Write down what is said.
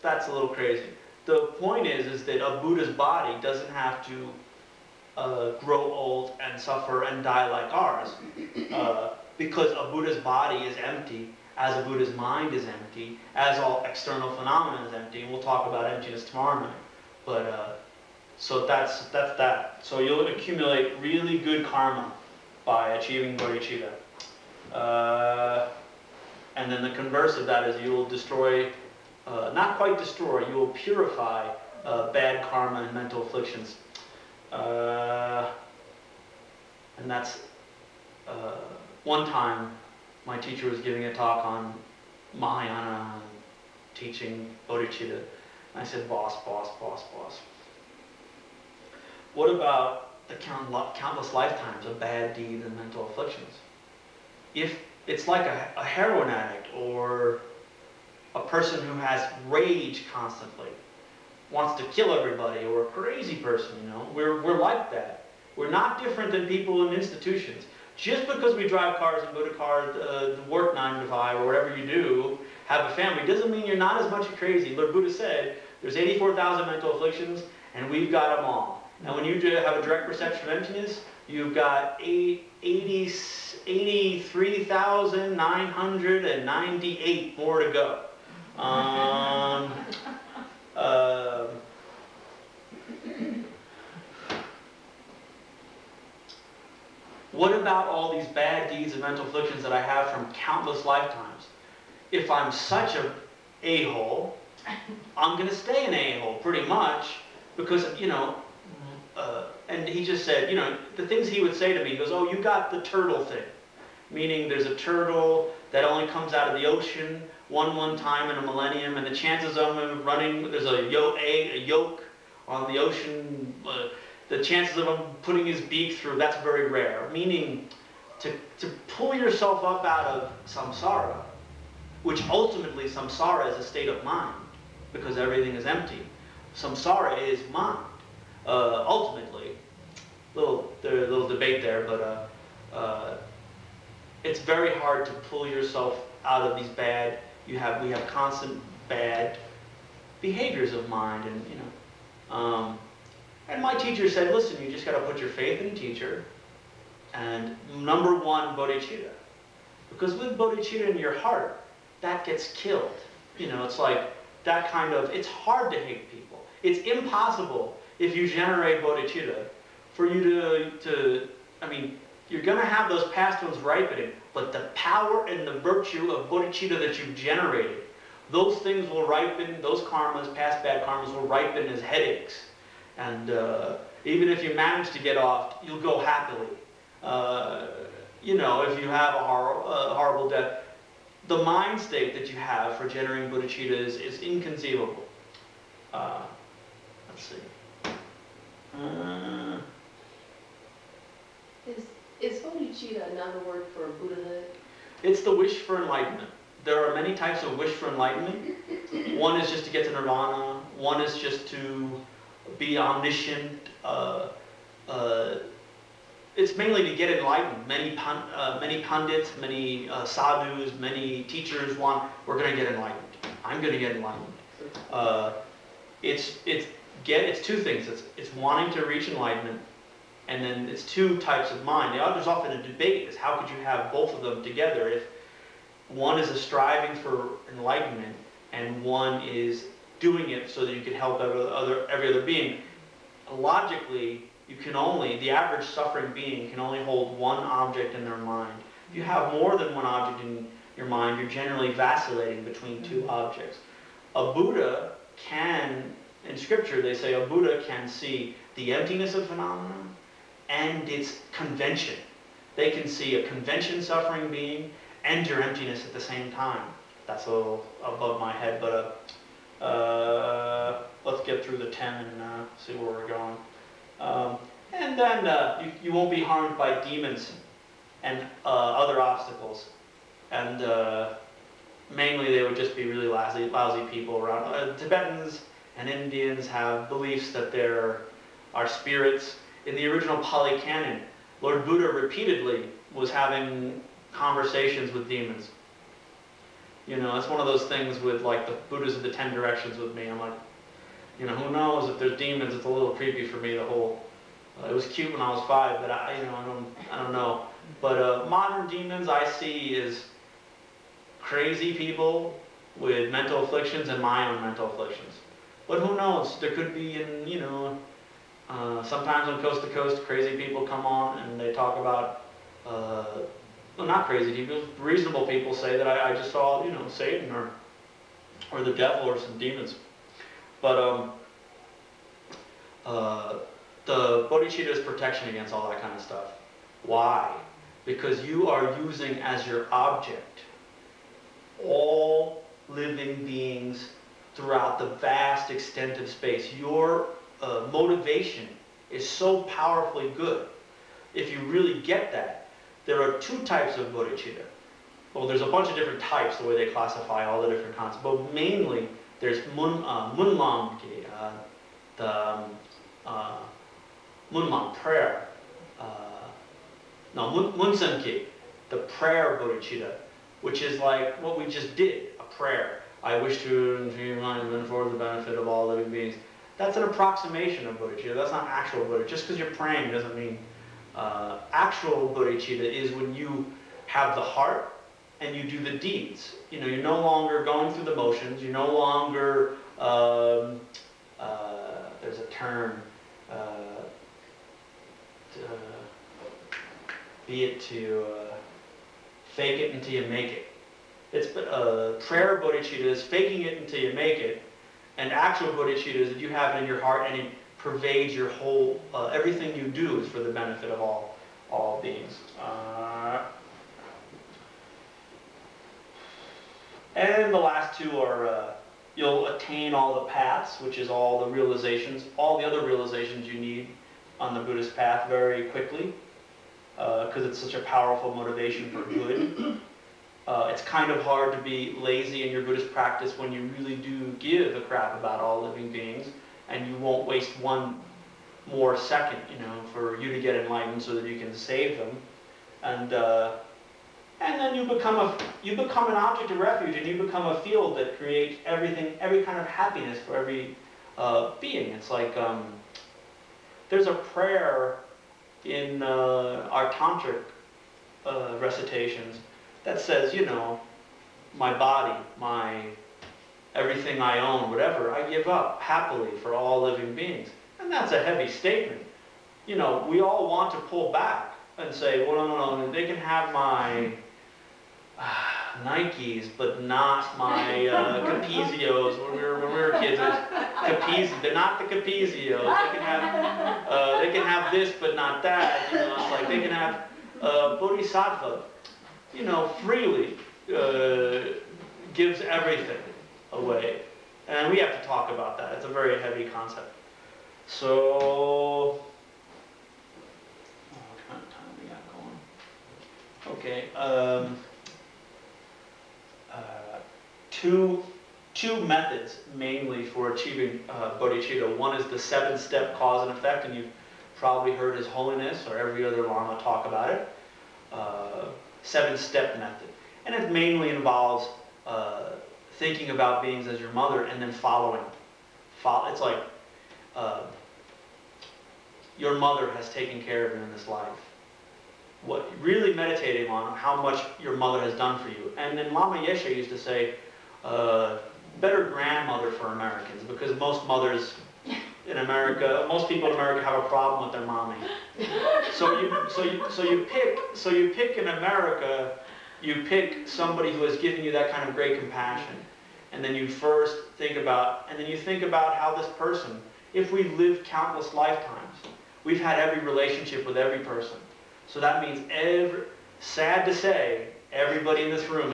that's a little crazy. The point is that a Buddha's body doesn't have to grow old and suffer and die like ours, because a Buddha's body is empty, as a Buddha's mind is empty, as all external phenomena is empty. And we'll talk about emptiness tomorrow night. But so that's that. So you'll accumulate really good karma by achieving bodhicitta. And then the converse of that is you will destroy, not quite destroy, you will purify bad karma and mental afflictions. And that's, one time my teacher was giving a talk on Mahayana and teaching bodhicitta. And I said, boss. What about the countless lifetimes of bad deeds and mental afflictions? If it's like a heroin addict or a person who has rage constantly, wants to kill everybody, or a crazy person, you know, we're like that. We're not different than people in institutions. Just because we drive cars and go to work 9 to 5 or whatever you do, have a family, doesn't mean you're not as much crazy. Lord Buddha said, there's 84,000 mental afflictions, and we've got them all. And when you have a direct perception of emptiness, you've got 83,998 more to go. What about all these bad deeds and mental afflictions that I have from countless lifetimes? If I'm such an a-hole, I'm going to stay an a-hole pretty much, because, you know, and he just said, you know, the things he would say to me, he goes, oh, you got the turtle thing. Meaning there's a turtle that only comes out of the ocean one time in a millennium, and the chances of him running, there's a yolk on the ocean, the chances of him putting his beak through, that's very rare. Meaning to pull yourself up out of samsara, which ultimately samsara is a state of mind, because everything is empty. Samsara is mind. Ultimately, there's a little debate there, but it's very hard to pull yourself out of these bad. We have constant bad behaviors of mind, and you know. And my teacher said, listen, you just got to put your faith in the teacher, and number one, bodhicitta, because with bodhicitta in your heart, that gets killed. You know, it's like that kind of. It's hard to hate people. It's impossible. If you generate bodhicitta, for you to, I mean, you're going to have those past ones ripening, but the power and the virtue of bodhicitta that you've generated, those things will ripen, those karmas, past bad karmas, will ripen as headaches. And even if you manage to get off, you'll go happily. You know, if you have a horrible death, the mind state that you have for generating bodhicitta is inconceivable. Let's see. Is bodhicitta another word for Buddhahood? It's the wish for enlightenment. There are many types of wish for enlightenment. One is just to get to nirvana. One is just to be omniscient. It's mainly to get enlightened. Many pundits, many sadhus, many teachers we're going to get enlightened. I'm going to get enlightened. It's two things. It's wanting to reach enlightenment, and then it's two types of mind. There's often a debate is how could you have both of them together if one is a striving for enlightenment and one is doing it so that you can help every other being. Logically, the average suffering being can only hold one object in their mind. If you have more than one object in your mind, you're generally vacillating between two objects. A Buddha can, in scripture they say, a Buddha can see the emptiness of phenomena and its convention. They can see a convention suffering being and your emptiness at the same time. That's a little above my head, but let's get through the 10 and see where we're going. And then you won't be harmed by demons and other obstacles. And mainly they would just be really lousy people around. Tibetans and Indians have beliefs that there are spirits. In the original Pali Canon, Lord Buddha repeatedly was having conversations with demons. You know, it's one of those things with like the Buddhas of the 10 directions with me. I'm like, you know, who knows if there's demons? It's a little creepy for me. The whole it was cute when I was 5, but I don't know. But modern demons I see is crazy people with mental afflictions and my own mental afflictions. But who knows? There could be, sometimes on Coast to Coast, crazy people come on and they talk about, well, not crazy people, reasonable people say that I just saw, Satan or the devil or some demons. But the Bodhichitta is protection against all that kind of stuff. Why? Because you are using as your object all living beings throughout the vast extent of space. Your motivation is so powerfully good. If you really get that, there are 2 types of bodhicitta. Well, there's a bunch of different types, the way they classify all the different concepts, but mainly there's munlam, the munlam, prayer. Munsanki, the prayer bodhicitta, which is like what we just did, a prayer. I wish to enlighten for the benefit of all living beings. That's an approximation of bodhicitta. That's not actual bodhicitta. Just because you're praying doesn't mean actual bodhicitta is when you have the heart and you do the deeds. You know, you're no longer going through the motions. You're no longer there's a term. Be it to fake it until you make it. It's prayer bodhicitta is faking it until you make it, and actual bodhicitta is that you have it in your heart and it pervades your whole. Everything you do is for the benefit of all beings. And the last 2 are you'll attain all the paths, which is all the realizations, all the other realizations you need on the Buddhist path very quickly. Because it's such a powerful motivation for good. It's kind of hard to be lazy in your Buddhist practice when you really do give a crap about all living beings, and you won't waste 1 more second, for you to get enlightened so that you can save them. And then you become an object of refuge, and you become a field that creates every kind of happiness for every being. It's like there's a prayer in our tantric recitations that says, my body, my everything I own, whatever, I give up happily for all living beings. And that's a heavy statement. We all want to pull back and say, well, no, they can have my Nikes, but not my Capezios. When we were kids, they're not the Capezios. They can have this, but not that. It's like they can have Bodhisattva. Freely gives everything away, and we have to talk about that. It's a very heavy concept. So, what kind of time we got going? Okay. Two methods mainly for achieving bodhicitta. One is the 7-step cause and effect, and you've probably heard His Holiness or every other Lama talk about it. 7-step method. And it mainly involves thinking about beings as your mother and then following. It's like your mother has taken care of you in this life. Really meditating on how much your mother has done for you. And then Lama Geshe used to say, better grandmother for Americans, because most mothers in America, most people in America have a problem with their mommy. So you pick in America, you pick somebody who has given you that kind of great compassion, and then you first think about, how this person, if we lived countless lifetimes, we've had every relationship with every person. So that means sad to say, everybody in this room